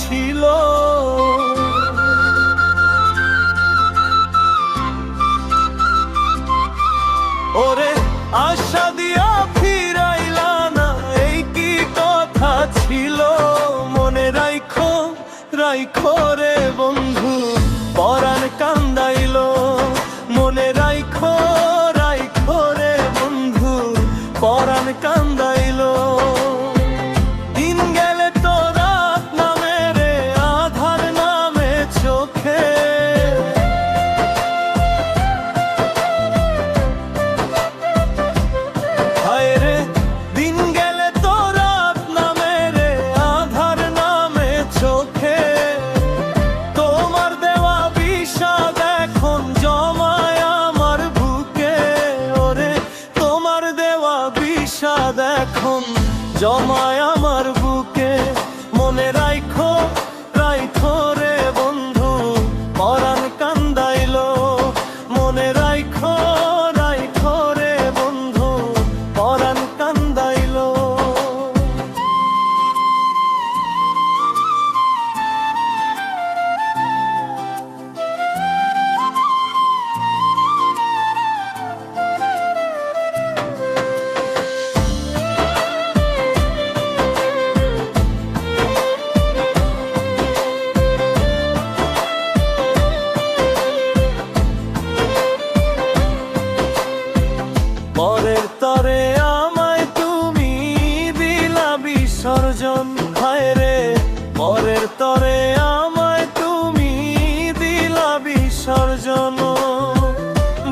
ছিল। ওরে আশা দিয়া ফিরাইলা না, এই কি কথা ছিল? মনে রাইখো রাইখো রে বন্ধু, পরাণ কান্দাইলো। মনে রাইখো রাইখো রে বন্ধু, পরাণ কান্দাইলো। দিন গেলে তো রাত নামে রে, আধার নামে চোখে। হায় রে দিন গেলে তো রাত নামে রে, আধার নামে চোখে। তোমার দেওয়া বিষাদ এখন জমায় আমার বুকে। ওরে তোমার দেওয়া বিষাদ এখন জমায় আমার বুকে। মনে রাইখো রাইখো রে বন্ধু, পরাণ কান্দাইলো। মনে রাইখো রাইখো রে বন্ধু, পরাণ কান্দাইলো। পরের তরে আমায় তুমি দিলা বিসর্জন। হায় রে পরের তরে আমায় তুমি দিলা বিসর্জন।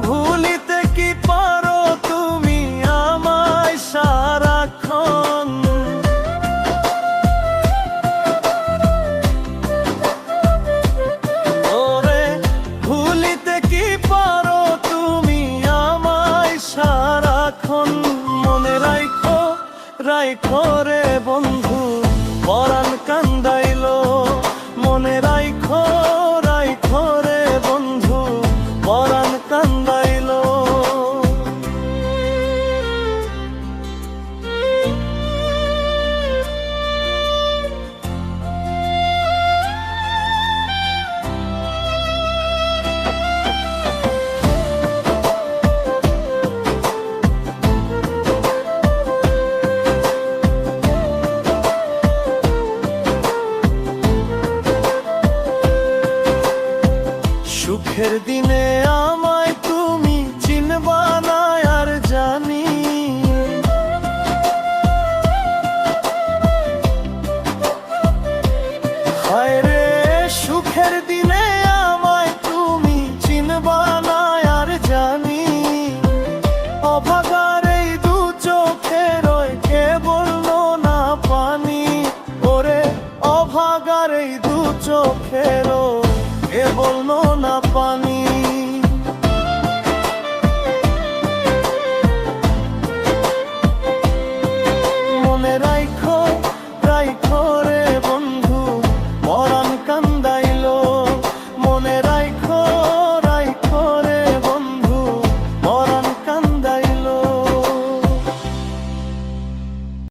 ভুলিতে কি পারো তুমি আমায় সারাক্ষণ? ওরে ভুলিতে কি পারো তুমি আমায় সারাক্ষণ? মনে রাইখো রাইখো রে বন্ধু, পরাণ কান্দাইলো। মনে রাইখো রাইখো রে বন্ধু, পরাণ কান্দাইলো। সুখের দিনে আমায় তুমি চিনবা না আর জানি। হায় রে সুখের দিনে আমায় তুমি চিনবা না আর জানি। অভাগার এই দু চোখের কেবল না পানি। ওরে অভাগার এই দু চোখের কেবল না পানি।